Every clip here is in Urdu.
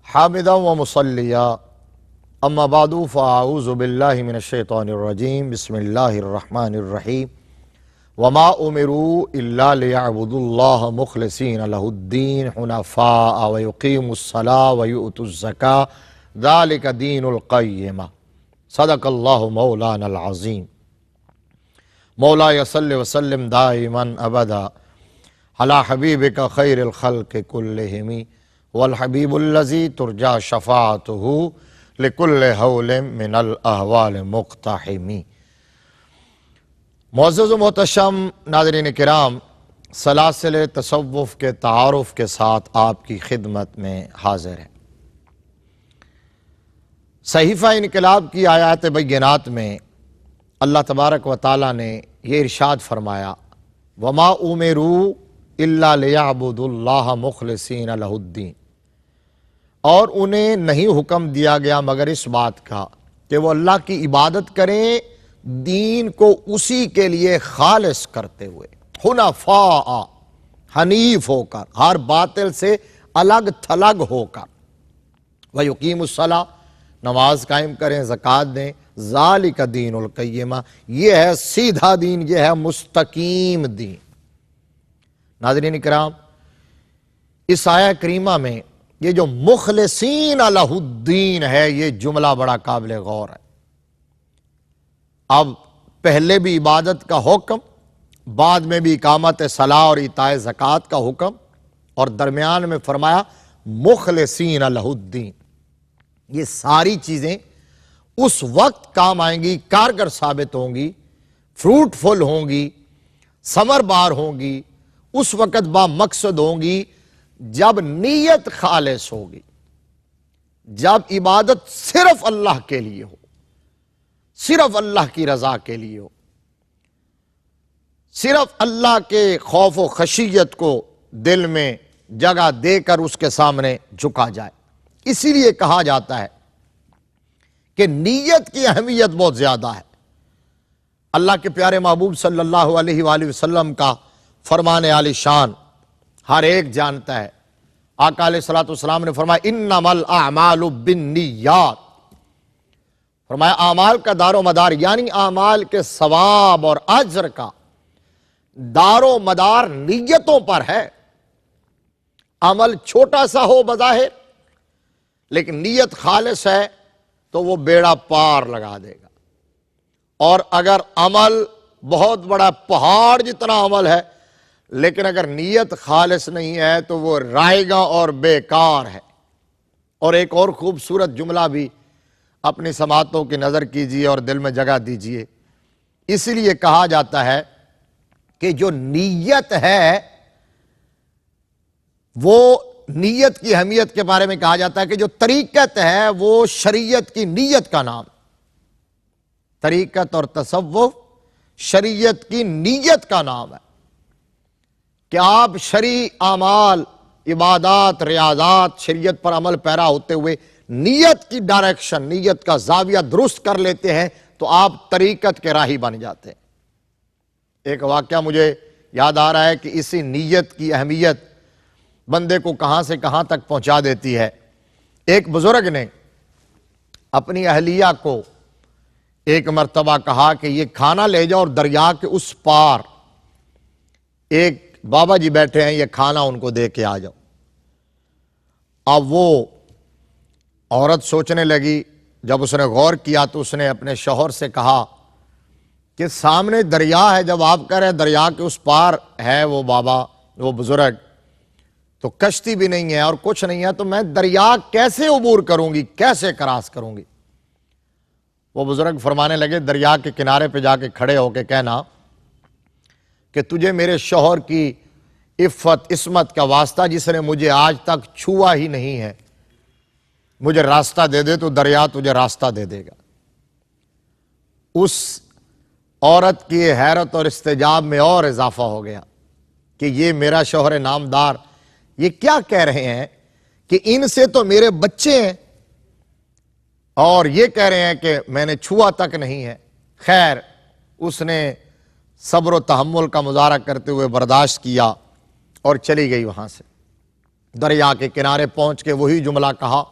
حامدا ومصلیا اما بعد فاعوذ باللہ من الشیطان الرجیم بسم اللہ الرحمن الرحیم وما امروا الا لیعبدوا اللہ مخلصین لہ الدین حنفاء ویقیموا الصلاة ویؤتوا الزکاة ذالک دین القیمہ صدق اللہ مولانا العظیم۔ مولا صلی وسلم دائما ابدا علی حبیبک خیر الخلق کلہم والحبیب الذی ترجا شفاعتہ لکل حول من الاحوال مقتحمی۔ معزز و محتشم ناظرین کرام، سلاسل تصوف کے تعارف کے ساتھ آپ کی خدمت میں حاضر ہے۔ صحیفہ انقلاب کی آیات بینات میں اللہ تبارک و تعالیٰ نے یہ ارشاد فرمایا وَمَا أُمِرُوا إِلَّا لِيَعْبُدُوا اللَّهَ مُخْلِصِينَ لَهُ الدِّينَ، اور انہیں نہیں حکم دیا گیا مگر اس بات کا کہ وہ اللہ کی عبادت کریں دین کو اسی کے لیے خالص کرتے ہوئے، حنفاء، حنیف ہو کر، ہر باطل سے الگ تھلگ ہو کر، وَيُقِيمُوا الصَّلَاةَ، نماز قائم کریں، زکوٰۃ دیں، ذالک دین القیمہ، یہ ہے سیدھا دین، یہ ہے مستقیم دین۔ ناظرین کرام، اس آیہ کریمہ میں یہ جو مخلصین لہ الدین ہے، یہ جملہ بڑا قابل غور ہے۔ اب پہلے بھی عبادت کا حکم، بعد میں بھی اقامت صلاح اور ایتاء زکوٰۃ کا حکم، اور درمیان میں فرمایا مخلصین لہ الدین۔ یہ ساری چیزیں اس وقت کام آئیں گی، کارگر ثابت ہوں گی، فروٹفل ہوں گی، ثمر بار ہوں گی، اس وقت با مقصد ہوں گی جب نیت خالص ہوگی، جب عبادت صرف اللہ کے لیے ہو، صرف اللہ کی رضا کے لیے ہو، صرف اللہ کے خوف و خشیت کو دل میں جگہ دے کر اس کے سامنے جھکا جائے۔ اسی لیے کہا جاتا ہے کہ نیت کی اہمیت بہت زیادہ ہے۔ اللہ کے پیارے محبوب صلی اللہ علیہ وآلہ وسلم کا فرمان عالی شان ہر ایک جانتا ہے۔ آقا علیہ الصلوۃ والسلام نے فرمایا انما الاعمال بالنیات، فرمایا اعمال کا دار و مدار، یعنی اعمال کے ثواب اور اجر کا دار و مدار نیتوں پر ہے۔ عمل چھوٹا سا ہو بظاہر، لیکن نیت خالص ہے تو وہ بیڑا پار لگا دے گا، اور اگر عمل بہت بڑا پہاڑ جتنا عمل ہے لیکن اگر نیت خالص نہیں ہے تو وہ رائے گا اور بیکار ہے۔ اور ایک اور خوبصورت جملہ بھی اپنی سماعتوں کی نظر کیجئے اور دل میں جگہ دیجئے۔ اس لیے کہا جاتا ہے کہ جو نیت ہے، وہ نیت کی اہمیت کے بارے میں کہا جاتا ہے کہ جو طریقت ہے وہ شریعت کی نیت کا نام، طریقت اور تصوف شریعت کی نیت کا نام ہے، کہ آپ شرعی اعمال، عبادات، ریاضات، شریعت پر عمل پیرا ہوتے ہوئے نیت کی ڈائریکشن، نیت کا زاویہ درست کر لیتے ہیں تو آپ طریقت کے راہی بن جاتے ہیں۔ ایک واقعہ مجھے یاد آ رہا ہے کہ اسی نیت کی اہمیت بندے کو کہاں سے کہاں تک پہنچا دیتی ہے۔ ایک بزرگ نے اپنی اہلیہ کو ایک مرتبہ کہا کہ یہ کھانا لے جاؤ اور دریا کے اس پار ایک بابا جی بیٹھے ہیں، یہ کھانا ان کو دے کے آ جاؤ۔ اب وہ عورت سوچنے لگی، جب اس نے غور کیا تو اس نے اپنے شوہر سے کہا کہ سامنے دریا ہے، جب آپ کہہ رہے ہیں دریا کے اس پار ہے وہ بابا، وہ بزرگ، تو کشتی بھی نہیں ہے اور کچھ نہیں ہے، تو میں دریا کیسے عبور کروں گی، کیسے کراس کروں گی؟ وہ بزرگ فرمانے لگے دریا کے کنارے پہ جا کے کھڑے ہو کے کہنا کہ تجھے میرے شوہر کی عفت عصمت کا واسطہ، جس نے مجھے آج تک چھوا ہی نہیں ہے، مجھے راستہ دے دے تو دریا تجھے راستہ دے دے گا۔ اس عورت کی حیرت اور استعجاب میں اور اضافہ ہو گیا کہ یہ میرا شوہر نامدار یہ کیا کہہ رہے ہیں کہ ان سے تو میرے بچے ہیں، اور یہ کہہ رہے ہیں کہ میں نے چھوا تک نہیں ہے۔ خیر، اس نے صبر و تحمل کا مظاہرہ کرتے ہوئے برداشت کیا اور چلی گئی وہاں سے۔ دریا کے کنارے پہنچ کے وہی جملہ کہا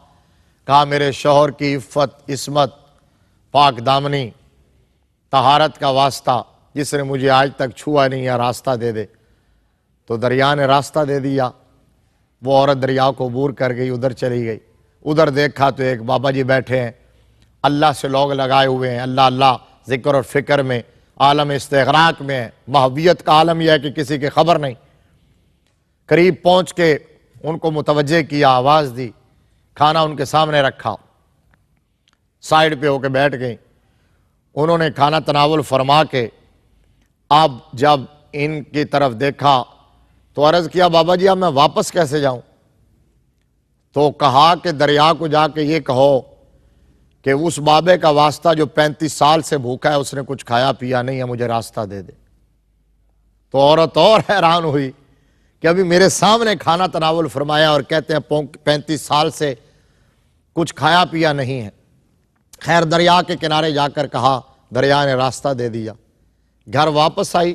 کہا میرے شوہر کی عفت، عصمت، پاک دامنی، طہارت کا واسطہ، جس نے مجھے آج تک چھوا نہیں ہے راستہ دے دے۔ تو دریا نے راستہ دے دیا، وہ عورت دریا کو عبور کر گئی، ادھر چلی گئی۔ ادھر دیکھا تو ایک بابا جی بیٹھے ہیں، اللہ سے لوگ لگائے ہوئے ہیں، اللہ اللہ ذکر اور فکر میں، عالم استغراق میں ہے، محویت کا عالم یہ ہے کہ کسی کی خبر نہیں۔ قریب پہنچ کے ان کو متوجہ کیا، آواز دی، کھانا ان کے سامنے رکھا، سائیڈ پہ ہو کے بیٹھ گئی۔ انہوں نے کھانا تناول فرما کے اب جب ان کی طرف دیکھا تو عرض کیا بابا جی اب میں واپس کیسے جاؤں؟ تو کہا کہ دریا کو جا کے یہ کہو کہ اس بابے کا واسطہ جو 35 سال سے بھوکا ہے، اس نے کچھ کھایا پیا نہیں ہے، مجھے راستہ دے دے۔ تو عورت اور حیران ہوئی کہ ابھی میرے سامنے کھانا تناول فرمایا اور کہتے ہیں 35 سال سے کچھ کھایا پیا نہیں ہے۔ خیر دریا کے کنارے جا کر کہا، دریا نے راستہ دے دیا۔ گھر واپس آئی،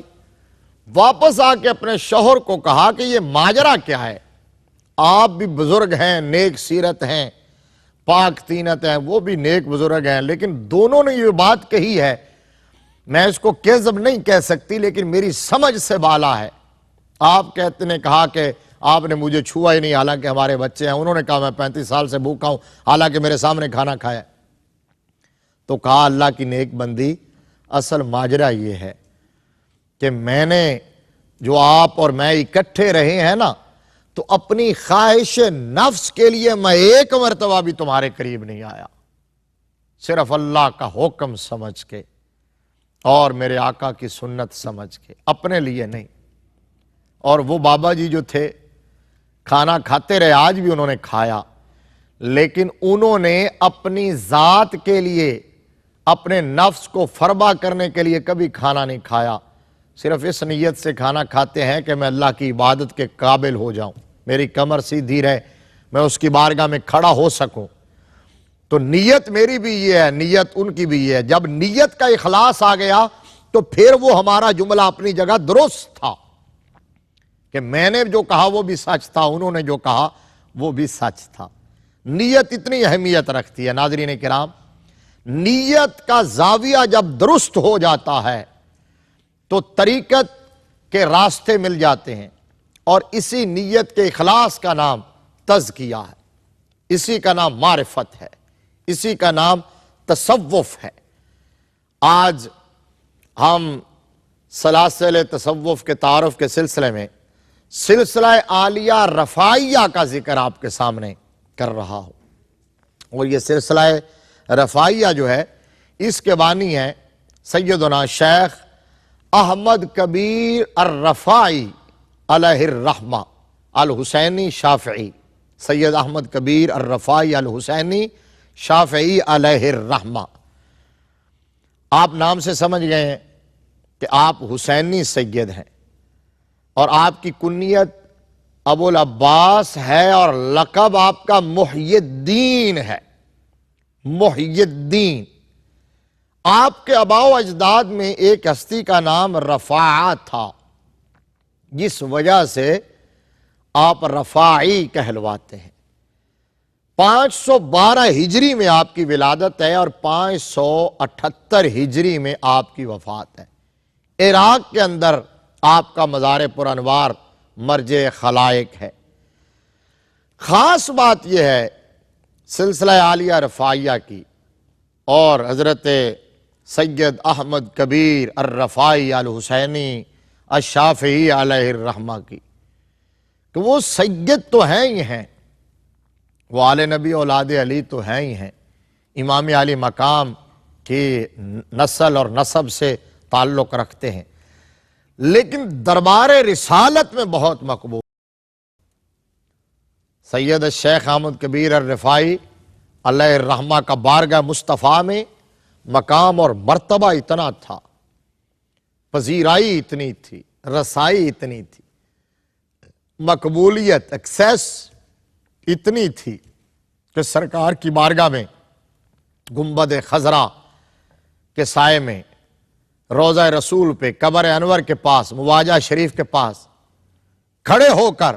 واپس آ کے اپنے شوہر کو کہا کہ یہ ماجرا کیا ہے؟ آپ بھی بزرگ ہیں، نیک سیرت ہیں، پاک تینت ہیں، وہ بھی نیک بزرگ ہیں، لیکن دونوں نے یہ بات کہی ہے، میں اس کو کذب نہیں کہہ سکتی لیکن میری سمجھ سے بالا ہے۔ آپ کہتے نے کہا کہ آپ نے مجھے چھوا ہی نہیں، حالانکہ ہمارے بچے ہیں۔ انہوں نے کہا میں 35 سال سے بھوکا ہوں، حالانکہ میرے سامنے کھانا کھایا۔ تو کہا اللہ کی نیک بندی، اصل ماجرا یہ ہے کہ میں نے جو آپ اور میں اکٹھے رہے ہیں نا، تو اپنی خواہش نفس کے لیے میں ایک مرتبہ بھی تمہارے قریب نہیں آیا، صرف اللہ کا حکم سمجھ کے اور میرے آقا کی سنت سمجھ کے، اپنے لیے نہیں۔ اور وہ بابا جی جو تھے کھانا کھاتے رہے، آج بھی انہوں نے کھایا، لیکن انہوں نے اپنی ذات کے لیے، اپنے نفس کو فربا کرنے کے لیے کبھی کھانا نہیں کھایا، صرف اس نیت سے کھانا کھاتے ہیں کہ میں اللہ کی عبادت کے قابل ہو جاؤں، میری کمر سیدھی رہے، میں اس کی بارگاہ میں کھڑا ہو سکوں۔ تو نیت میری بھی یہ ہے، نیت ان کی بھی یہ ہے۔ جب نیت کا اخلاص آ گیا تو پھر وہ ہمارا جملہ اپنی جگہ درست تھا کہ میں نے جو کہا وہ بھی سچ تھا، انہوں نے جو کہا وہ بھی سچ تھا۔ نیت اتنی اہمیت رکھتی ہے ناظرین کرام، نیت کا زاویہ جب درست ہو جاتا ہے تو طریقت کے راستے مل جاتے ہیں، اور اسی نیت کے اخلاص کا نام تزکیہ ہے، اسی کا نام معرفت ہے، اسی کا نام تصوف ہے۔ آج ہم سلاسل تصوف کے تعارف کے سلسلے میں سلسلہ عالیہ رفاعیہ کا ذکر آپ کے سامنے کر رہا ہوں، اور یہ سلسلہ رفاعیہ جو ہے اس کے بانی ہیں سیدنا شیخ احمد کبیر الرفاعی علیہ الرحمہ الحسینی شافعی، سید احمد کبیر الرفاعی الحسینی شافعی علیہ الرحمہ۔ آپ نام سے سمجھ گئے ہیں کہ آپ حسینی سید ہیں، اور آپ کی کنیت ابو العباس ہے، اور لقب آپ کا محی الدین ہے، محی الدین۔ آپ کے آباء و اجداد میں ایک ہستی کا نام رفاعہ تھا، جس وجہ سے آپ رفاعی کہلواتے ہیں۔ 512 ہجری میں آپ کی ولادت ہے اور 578 ہجری میں آپ کی وفات ہے۔ عراق کے اندر آپ کا مزار پر انوار مرجع خلائق ہے۔ خاص بات یہ ہے سلسلہ عالیہ رفاعیہ کی اور حضرت سید احمد کبیر الرفاعی الحسینی الشافعی علیہ الرحمہ کی، کہ وہ سید تو ہیں ہی ہیں، وہ آل نبی اولاد علی تو ہیں ہی ہیں، امام علی مقام کی نسل اور نسب سے تعلق رکھتے ہیں، لیکن دربار رسالت میں بہت مقبول۔ سید الشیخ احمد کبیر الرفاعی علیہ الرحمہ کا بارگاہ مصطفیٰ میں مقام اور مرتبہ اتنا تھا، پذیرائی اتنی تھی، رسائی اتنی تھی، مقبولیت ایکسیس اتنی تھی کہ سرکار کی بارگاہ میں گنبد خضرا کے سائے میں، روضہ رسول پہ، قبر انور کے پاس، مواجہ شریف کے پاس کھڑے ہو کر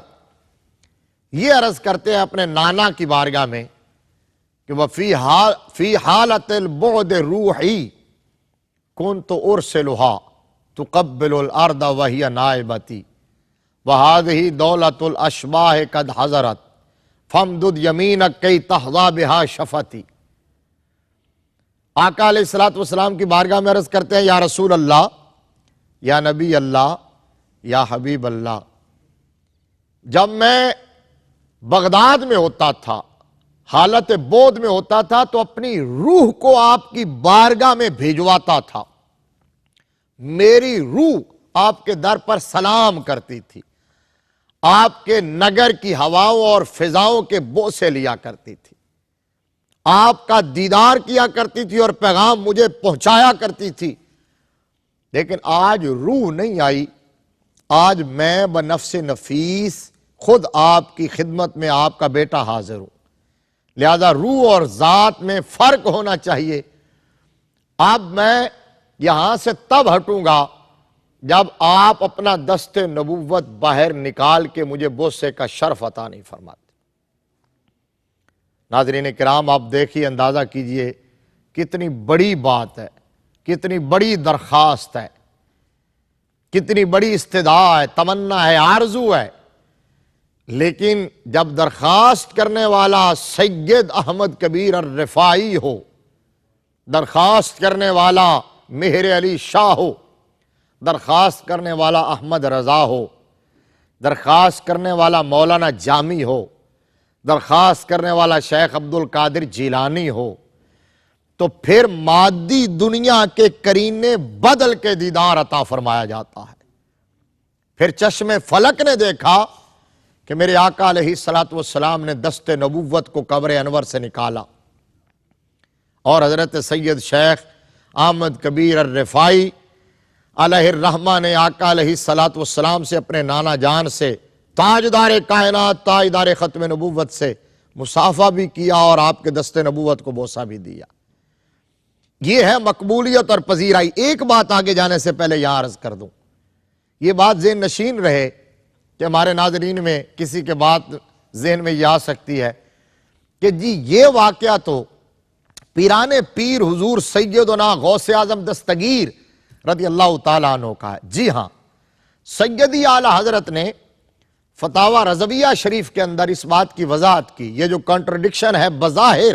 یہ عرض کرتے ہیں اپنے نانا کی بارگاہ میں کہ فی حالت البعد روحی کنت ارسلها تقبل الارض وہی نائبتی وہذہ دولت الاشباح قد حضرت فامدد یمینک کی تحظی بہا شفتی۔ آقا علیہ السلام کی بارگاہ میں عرض کرتے ہیں، یا رسول اللہ، یا نبی اللہ، یا حبیب اللہ، جب میں بغداد میں ہوتا تھا، حالت بود میں ہوتا تھا، تو اپنی روح کو آپ کی بارگاہ میں بھیجواتا تھا۔ میری روح آپ کے در پر سلام کرتی تھی، آپ کے نگر کی ہواؤں اور فضاؤں کے بوسے لیا کرتی تھی، آپ کا دیدار کیا کرتی تھی اور پیغام مجھے پہنچایا کرتی تھی۔ لیکن آج روح نہیں آئی، آج میں بنفس نفیس خود آپ کی خدمت میں آپ کا بیٹا حاضر ہوں، لہذا روح اور ذات میں فرق ہونا چاہیے۔ اب میں یہاں سے تب ہٹوں گا جب آپ اپنا دست نبوت باہر نکال کے مجھے بوسے کا شرف عطا نہیں فرماتے۔ ناظرین کرام، آپ دیکھیے، اندازہ کیجئے کتنی بڑی بات ہے، کتنی بڑی درخواست ہے، کتنی بڑی استدعا ہے، تمنا ہے، آرزو ہے۔ لیکن جب درخواست کرنے والا سید احمد کبیر الرفاعی ہو، درخواست کرنے والا مہر علی شاہ ہو، درخواست کرنے والا احمد رضا ہو، درخواست کرنے والا مولانا جامی ہو، درخواست کرنے والا شیخ عبد القادر جیلانی ہو، تو پھر مادی دنیا کے کرینے بدل کے دیدار عطا فرمایا جاتا ہے۔ پھر چشم فلک نے دیکھا کہ میرے آقا علیہ السلام نے دست نبوت کو قبر انور سے نکالا، اور حضرت سید شیخ احمد کبیر الرفاعی علیہ الرحمہ نے آقا علیہ السلام سے، اپنے نانا جان سے، تاجدار کائنات، تاجدار ختم نبوت سے مصافحہ بھی کیا اور آپ کے دست نبوت کو بوسہ بھی دیا۔ یہ ہے مقبولیت اور پذیرائی۔ ایک بات آگے جانے سے پہلے یہاں عرض کر دوں، یہ بات ذہن نشین رہے کہ ہمارے ناظرین میں کسی کے بات ذہن میں یہ آ سکتی ہے کہ جی یہ واقعہ تو پیران پیر حضور سیدنا غوث اعظم دستگیر رضی اللہ تعالیٰ عنہ کا ہے۔ جی ہاں، سیدی اعلی حضرت نے فتاوی رضویہ شریف کے اندر اس بات کی وضاحت کی۔ یہ جو کنٹرڈکشن ہے بظاہر،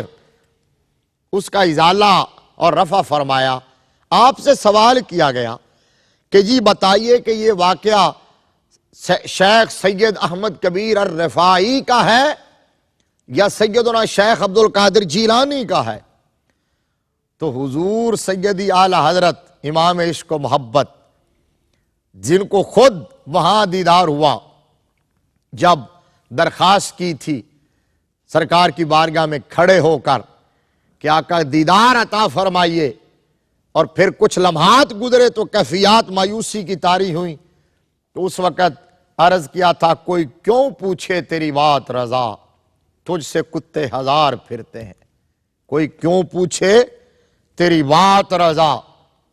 اس کا ازالہ اور رفع فرمایا۔ آپ سے سوال کیا گیا کہ جی بتائیے کہ یہ واقعہ شیخ سید احمد کبیر الرفاعی کا ہے یا سیدنا شیخ عبد القادر جیلانی کا ہے؟ تو حضور سیدی اعلی حضرت امام عشق و محبت، جن کو خود وہاں دیدار ہوا، جب درخواست کی تھی سرکار کی بارگاہ میں کھڑے ہو کر کہ آقا دیدار عطا فرمائیے، اور پھر کچھ لمحات گزرے تو کیفیات مایوسی کی طاری ہوئیں، تو اس وقت عرض کیا تھا، کوئی کیوں پوچھے تیری بات رضا، تجھ سے کتے ہزار پھرتے ہیں۔ کوئی کیوں پوچھے تیری بات رضا،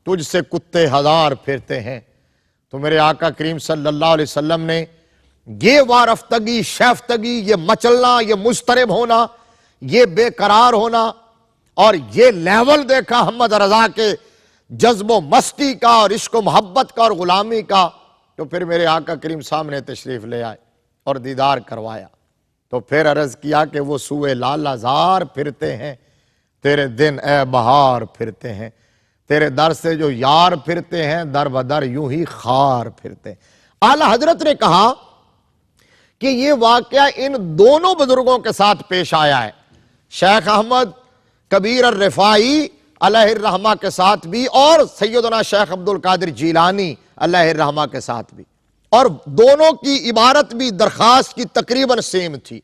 تجھ سے کتے ہزار پھرتے ہیں۔ تو میرے آقا کریم صلی اللہ علیہ وسلم نے یہ وارفتگی، شیفتگی، یہ مچلنا، یہ مضطرب ہونا، یہ بے قرار ہونا، اور یہ لیول دیکھا احمد رضا کے جذب و مستی کا اور عشق و محبت کا اور غلامی کا، تو پھر میرے آقا کریم سامنے تشریف لے آئے اور دیدار کروایا۔ تو پھر عرض کیا کہ وہ سوئے لالہ زار پھرتے ہیں، تیرے دن اے بہار پھرتے ہیں، تیرے در سے جو یار پھرتے ہیں، در بدر یوں ہی خار پھرتے ہیں۔ اعلی حضرت نے کہا کہ یہ واقعہ ان دونوں بزرگوں کے ساتھ پیش آیا ہے، شیخ احمد کبیر الرفاعی علیہ الرحمہ کے ساتھ بھی، اور سیدنا شیخ عبد القادر جیلانی علیہ الرحمہ کے ساتھ بھی، اور دونوں کی عبارت بھی درخواست کی تقریباً سیم تھی۔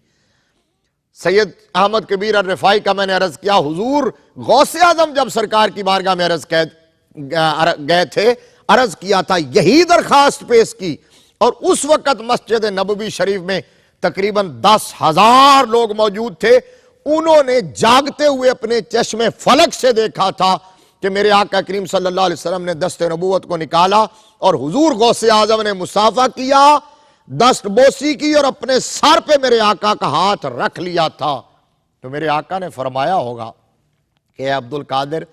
سید احمد کبیر الرفاعی کا میں نے عرض کیا، حضور غوث اعظم جب سرکار کی بارگاہ میں گئے تھے، عرض کیا تھا، یہی درخواست پیش کی، اور اس وقت مسجد نبوی شریف میں تقریباً 10,000 لوگ موجود تھے۔ انہوں نے جاگتے ہوئے اپنے چشم فلک سے دیکھا تھا کہ میرے آقا کریم صلی اللہ علیہ وسلم نے دست نبوت کو نکالا، اور حضور غوث اعظم نے مصافحہ کیا، دست بوسی کی، اور اپنے سر پہ میرے آقا کا ہاتھ رکھ لیا تھا۔ تو تو میرے آقا نے فرمایا ہوگا کہ اے عبد القادر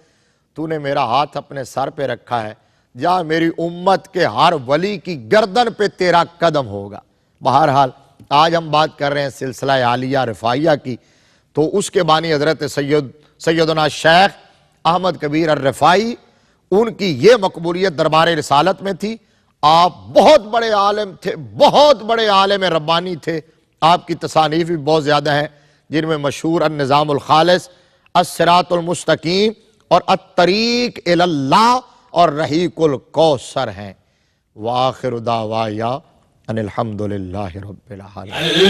تو نے میرا ہاتھ اپنے سر پہ رکھا ہے، جا میری امت کے ہر ولی کی گردن پہ تیرا قدم ہوگا۔ بہرحال آج ہم بات کر رہے ہیں سلسلہ عالیہ رفاعیہ کی، تو اس کے بانی حضرت سیدنا شیخ احمد کبیر الرفاعی، ان کی یہ مقبولیت دربار رسالت میں تھی۔ آپ بہت بڑے عالم تھے، بہت بڑے عالم ربانی تھے، آپ کی تصانیف بھی بہت زیادہ ہیں، جن میں مشہور النظام الخالص، الصراط المستقیم اور الطریق الی اللہ اور رحیق الکوثر ہیں۔ وآخر دعوایا ان الحمدللہ رب العالمین۔